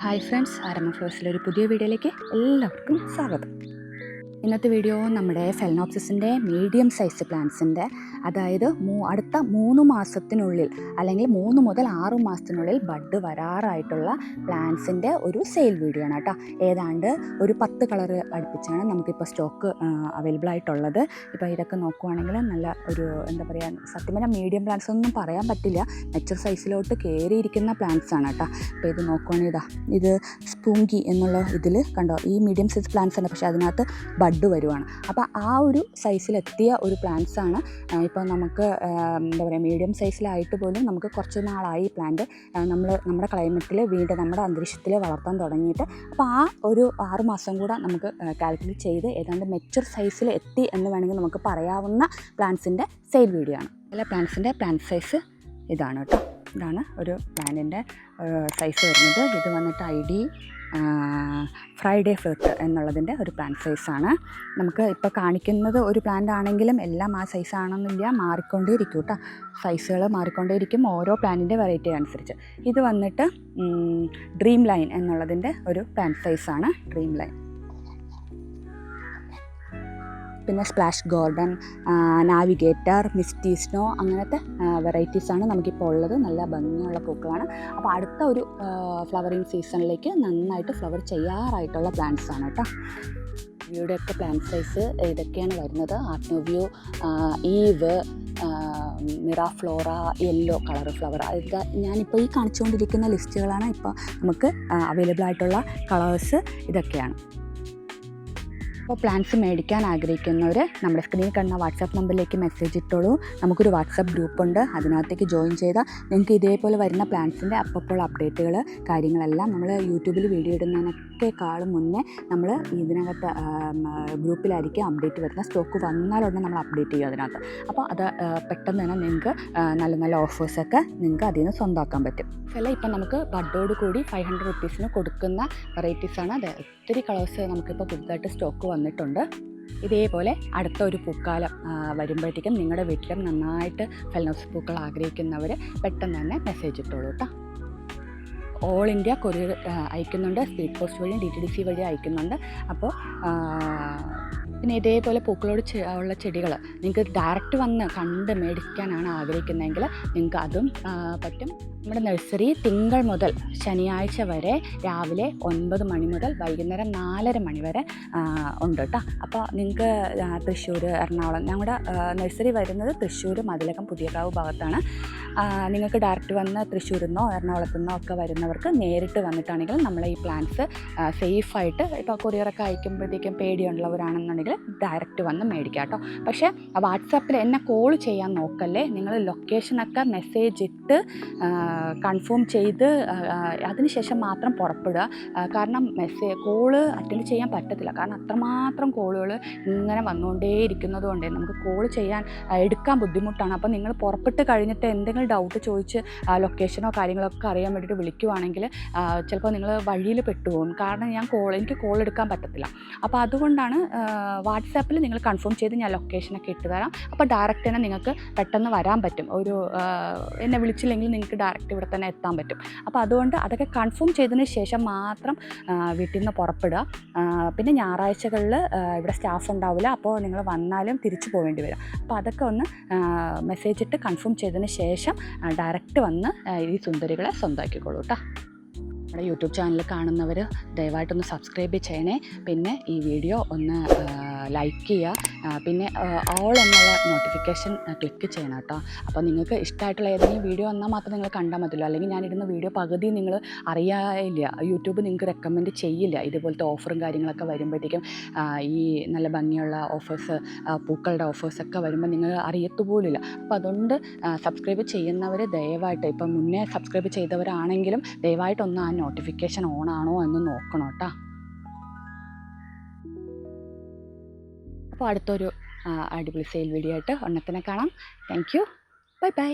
Hi friends, ആരമ ഫ്ലോസിലെ ഒരു പുതിയ വീഡിയോയിലേക്ക് എല്ലാവർക്കും സ്വാഗതം. ഇന്നത്തെ വീഡിയോ നമ്മുടെ ഫെലനോപ്സിസിൻ്റെ മീഡിയം സൈസ് പ്ലാന്റ്സിൻ്റെ, അതായത് അടുത്ത 3 മാസത്തിനുള്ളിൽ അല്ലെങ്കിൽ 3 മുതൽ 6 മാസത്തിനുള്ളിൽ ബഡ് വരാറായിട്ടുള്ള പ്ലാന്റ്സിൻ്റെ ഒരു സെയിൽ വീഡിയോ ആണ് കേട്ടോ. ഏതാണ്ട് ഒരു 10 കളറ് അടുപ്പിച്ചാണ് നമുക്കിപ്പോൾ സ്റ്റോക്ക് അവൈലബിൾ ആയിട്ടുള്ളത്. ഇപ്പോൾ ഇതൊക്കെ നോക്കുവാണെങ്കിൽ നല്ല ഒരു എന്താ പറയുക, സത്യം പറഞ്ഞാൽ മീഡിയം പ്ലാന്റ്സ് ഒന്നും പറയാൻ പറ്റില്ല, മെച്ചൂർ സൈസിലോട്ട് കയറിയിരിക്കുന്ന പ്ലാന്റ്സ് ആണ് കേട്ടോ. ഇപ്പോൾ ഇത് നോക്കുവാണെങ്കിൽ ഇത് സ്പൂങ്കി എന്നുള്ള ഇതിൽ കണ്ടോ, ഈ മീഡിയം സൈസ് പ്ലാന്റ്സ് ആണ്, പക്ഷേ അതിനകത്ത് ബഡ് വരുവാണ്. അപ്പോൾ ആ ഒരു സൈസിലെത്തിയ ഒരു പ്ലാന്റ്സ് ആണ്. ഇപ്പോൾ നമുക്ക് എന്താ പറയുക, മീഡിയം സൈസിലായിട്ട് പോലും നമുക്ക് കുറച്ച് നാളായി പ്ലാന്റ് നമ്മുടെ ക്ലൈമറ്റിൽ വീണ്ടും നമ്മുടെ അന്തരീക്ഷത്തിൽ വളർത്താൻ തുടങ്ങിയിട്ട്. അപ്പോൾ ആ ഒരു 6 മാസം കൂടെ നമുക്ക് കാൽക്കുലേറ്റ് ചെയ്ത് ഏതാണ്ട് മെച്ചൂർ സൈസിൽ എത്തി എന്ന് വേണമെങ്കിൽ നമുക്ക് പറയാവുന്ന പ്ലാന്റ്സിൻ്റെ സെയിൽ വീഡിയോ ആണ്. എല്ലാ പ്ലാന്റ്സിൻ്റെ പ്ലാന്റ് സൈസ് ഇതാണ് കേട്ടോ. ഇതാണ് ഒരു പ്ലാന്റിൻ്റെ സൈസ് വരുന്നത്. ഇത് വന്നിട്ട് ID ഫ്രൈഡേ ഫ്രൂട്ട് എന്നുള്ളതിൻ്റെ ഒരു പ്ലാന്റ് സൈസാണ്. നമുക്ക് ഇപ്പോൾ കാണിക്കുന്നത് ഒരു പ്ലാന്റ് ആണെങ്കിലും എല്ലാം ആ സൈസ് ആണെന്നില്ല, മാറിക്കൊണ്ടേയിരിക്കും കേട്ടോ. സൈസുകൾ മാറിക്കൊണ്ടേയിരിക്കും ഓരോ പ്ലാന്റിൻ്റെ വെറൈറ്റി അനുസരിച്ച്. ഇത് വന്നിട്ട് ഡ്രീം ലൈൻ എന്നുള്ളതിൻ്റെ ഒരു പ്ലാന്റ് സൈസാണ്, ഡ്രീം ലൈൻ. പിന്നെ splash golden, navigator, misty snow, അങ്ങനത്തെ വെറൈറ്റീസാണ് നമുക്കിപ്പോൾ ഉള്ളത്. നല്ല ഭംഗിയുള്ള പൂക്കളാണ്. അപ്പോൾ അടുത്ത ഒരു ഫ്ലവറിങ് സീസണിലേക്ക് നന്നായിട്ട് ഫ്ലവർ ചെയ്യാറായിട്ടുള്ള പ്ലാന്റ്സ് ആണ് കേട്ടോ. ഇവിടെയൊക്കെ പ്ലാന്റ് സൈസ് ഇതൊക്കെയാണ് വരുന്നത്. ആർട്ട്നോവിയോ, ഈവ്, മിറാഫ്ലോറ, യെല്ലോ കളർ ഫ്ലവർ. ഇത് ഞാനിപ്പോൾ ഈ കാണിച്ചുകൊണ്ടിരിക്കുന്ന ലിസ്റ്റുകളാണ് ഇപ്പോൾ നമുക്ക് അവൈലബിൾ ആയിട്ടുള്ള കളേഴ്സ്. ഇതൊക്കെയാണ്. അപ്പോൾ പ്ലാന്റ്സ് മേടിക്കാൻ ആഗ്രഹിക്കുന്നവർ നമ്മുടെ സ്ക്രീനിൽ കാണുന്ന വാട്സാപ്പ് നമ്പറിലേക്ക് മെസ്സേജ് ഇട്ടോളൂ. നമുക്കൊരു വാട്സാപ്പ് ഗ്രൂപ്പുണ്ട്, അതിനകത്തേക്ക് ജോയിൻ ചെയ്താൽ നിങ്ങൾക്ക് ഇതേപോലെ വരുന്ന പ്ലാന്റ്സിൻ്റെ അപ്പോൾ അപ്ഡേറ്റുകൾ കാര്യങ്ങളെല്ലാം നമ്മൾ യൂട്യൂബിൽ വീഡിയോ ഇടുന്നതിനൊക്കെക്കാളും മുന്നേ നമ്മൾ ഇതിനകത്ത് ഗ്രൂപ്പിലായിരിക്കും അപ്ഡേറ്റ് വരുന്നത്. സ്റ്റോക്ക് വന്നാലുടനെ നമ്മൾ അപ്ഡേറ്റ് ചെയ്യും അതിനകത്ത്. അപ്പോൾ അത് പെട്ടെന്ന് തന്നെ നിങ്ങൾക്ക് നല്ല നല്ല ഓഫേഴ്സൊക്കെ നിങ്ങൾക്ക് അതിൽ നിന്ന് സ്വന്തമാക്കാൻ പറ്റും. അല്ല, ഇപ്പം നമുക്ക് ബഡോട് കൂടി 500 റുപ്പീസിന് കൊടുക്കുന്ന വെറൈറ്റീസാണ്. അത് ഒത്തിരി കളേഴ്സ് നമുക്കിപ്പോൾ പുതുതായിട്ട് സ്റ്റോക്ക് വന്നിട്ടുണ്ട്. ഇതേപോലെ അടുത്ത ഒരു പൂക്കാലം വരുമ്പോഴത്തേക്കും നിങ്ങളുടെ വീട്ടിലും നന്നായിട്ട് ഫെലനോപ്സിസ് പൂക്കൾ ആഗ്രഹിക്കുന്നവർ പെട്ടെന്ന് തന്നെ മെസ്സേജ് ഇട്ടോളൂ കേട്ടോ. ഓൾ ഇന്ത്യ കൊറിയർ അയക്കുന്നുണ്ട്, സ്പീഡ് പോസ്റ്റ് വഴിയും DTDC വഴി അയക്കുന്നുണ്ട്. അപ്പോൾ പിന്നെ ഇതേപോലെ പൂക്കളോട് ഉള്ള ചെടികൾ നിങ്ങൾക്ക് ഡയറക്റ്റ് വന്ന് കണ്ട് മേടിക്കാനാണ് ആഗ്രഹിക്കുന്നതെങ്കിൽ നിങ്ങൾക്ക് അതും പറ്റും. നമ്മുടെ നഴ്സറി തിങ്കൾ മുതൽ ശനിയാഴ്ച വരെ രാവിലെ 9 മണി മുതൽ വൈകുന്നേരം 4:30 മണി വരെ ഉണ്ട് കേട്ടോ. അപ്പോൾ നിങ്ങൾക്ക് തൃശ്ശൂർ, എറണാകുളം, ഞങ്ങളുടെ നഴ്സറി വരുന്നത് തൃശ്ശൂർ മതിലകം പുതിയകാവ് ഭാഗത്താണ്. നിങ്ങൾക്ക് ഡയറക്റ്റ് വന്ന് തൃശ്ശൂരിൽ നിന്നോ എറണാകുളത്തു നിന്നോ ഒക്കെ വരുന്നവർക്ക് നേരിട്ട് വന്നിട്ടാണെങ്കിലും നമ്മളെ ഈ പ്ലാന്റ്സ് സേഫായിട്ട്, ഇപ്പോൾ കൊറിയറൊക്കെ അയക്കുമ്പോഴത്തേക്കും പേടിയുള്ളവരാണെന്നുണ്ടെങ്കിൽ ഡയറക്റ്റ് വന്ന് മേടിക്കാം കേട്ടോ. പക്ഷേ വാട്സാപ്പിൽ എന്നെ കോൾ ചെയ്യാൻ നോക്കല്ലേ, നിങ്ങൾ ലൊക്കേഷനൊക്കെ മെസ്സേജ് ഇട്ട് കൺഫേം ചെയ്ത് അതിനുശേഷം മാത്രം പുറപ്പെടുക. കാരണം കോള് അറ്റൻഡ് ചെയ്യാൻ പറ്റത്തില്ല, കാരണം അത്രമാത്രം കോളുകൾ ഇങ്ങനെ വന്നുകൊണ്ടേ ഇരിക്കുന്നത് കൊണ്ട് നമുക്ക് കോൾ എടുക്കാൻ ബുദ്ധിമുട്ടാണ്. അപ്പോൾ നിങ്ങൾ പുറപ്പെട്ട് കഴിഞ്ഞിട്ട് എന്തെങ്കിലും ഡൗട്ട് ചോദിച്ച് ലൊക്കേഷനോ കാര്യങ്ങളൊക്കെ അറിയാൻ വേണ്ടിയിട്ട് വിളിക്കുവാണെങ്കിൽ ചിലപ്പോൾ നിങ്ങൾ വഴിയിൽ പെട്ടുപോകും. കാരണം എനിക്ക് കോൾ എടുക്കാൻ പറ്റത്തില്ല. അപ്പോൾ അതുകൊണ്ടാണ് വാട്സാപ്പിൽ നിങ്ങൾ കൺഫേം ചെയ്ത് ഞാൻ ലൊക്കേഷനൊക്കെ ഇട്ട് തരാം. അപ്പോൾ ഡയറക്റ്റ് തന്നെ നിങ്ങൾക്ക് പെട്ടെന്ന് വരാൻ പറ്റും. എന്നെ വിളിച്ചില്ലെങ്കിൽ നിങ്ങൾക്ക് ഡയറക്റ്റ് ഇവിടെ തന്നെ എത്താൻ പറ്റും. അപ്പോൾ അതുകൊണ്ട് അതൊക്കെ കൺഫേം ചെയ്തതിന് ശേഷം മാത്രം വീട്ടിൽ നിന്ന് പുറപ്പെടുക. പിന്നെ ഞായറാഴ്ചകളിൽ ഇവിടെ സ്റ്റാഫ് ഉണ്ടാവില്ല, അപ്പോൾ നിങ്ങൾ വന്നാലും തിരിച്ചു പോകേണ്ടി വരും. അപ്പോൾ അതൊക്കെ ഒന്ന് മെസ്സേജ് ഇട്ട് കൺഫേം ചെയ്തതിന് ശേഷം ഡയറക്റ്റ് വന്ന് ഈ സുന്ദരികളെ സ്വന്തമാക്കിക്കോളൂ കേട്ടോ. നമ്മുടെ യൂട്യൂബ് ചാനൽ കാണുന്നവർ ദയവായിട്ടൊന്ന് സബ്സ്ക്രൈബ് ചെയ്യണേ. പിന്നെ ഈ വീഡിയോ ഒന്ന് ലൈക്ക് ചെയ്യുക. പിന്നെ ഓൾ എന്നുള്ള നോട്ടിഫിക്കേഷൻ ക്ലിക്ക് ചെയ്യണം കേട്ടോ. അപ്പോൾ നിങ്ങൾക്ക് ഇഷ്ടമായിട്ടുള്ള ഏതെങ്കിലും വീഡിയോ വന്നാൽ മാത്രം നിങ്ങൾ കണ്ടാൽ മതിയല്ലോ. അല്ലെങ്കിൽ ഞാനിടുന്ന വീഡിയോ പകുതി നിങ്ങൾ അറിയാനില്ല, യൂട്യൂബ് നിങ്ങൾക്ക് റെക്കമെൻഡ് ചെയ്യില്ല. ഇതുപോലത്തെ ഓഫറും കാര്യങ്ങളൊക്കെ വരുമ്പോഴത്തേക്കും ഈ നല്ല ഭംഗിയുള്ള ഓഫേഴ്സ്, പൂക്കളുടെ ഓഫേഴ്സൊക്കെ വരുമ്പോൾ നിങ്ങൾ അറിയത്തുപോലില്ല. അപ്പോൾ അതുകൊണ്ട് സബ്സ്ക്രൈബ് ചെയ്യുന്നവർ ദയവായിട്ട്, ഇപ്പം മുന്നേ സബ്സ്ക്രൈബ് ചെയ്തവരാണെങ്കിലും ദയവായിട്ടൊന്ന് ആ നോട്ടിഫിക്കേഷൻ ഓൺ ആണോ എന്ന് നോക്കണം കേട്ടോ. അപ്പോൾ അടുത്തൊരു അടിപൊളി സെയിൽ വീഡിയോ ആയിട്ട് ഒന്നത്തിനെ കാണാം. Thank you. Bye bye.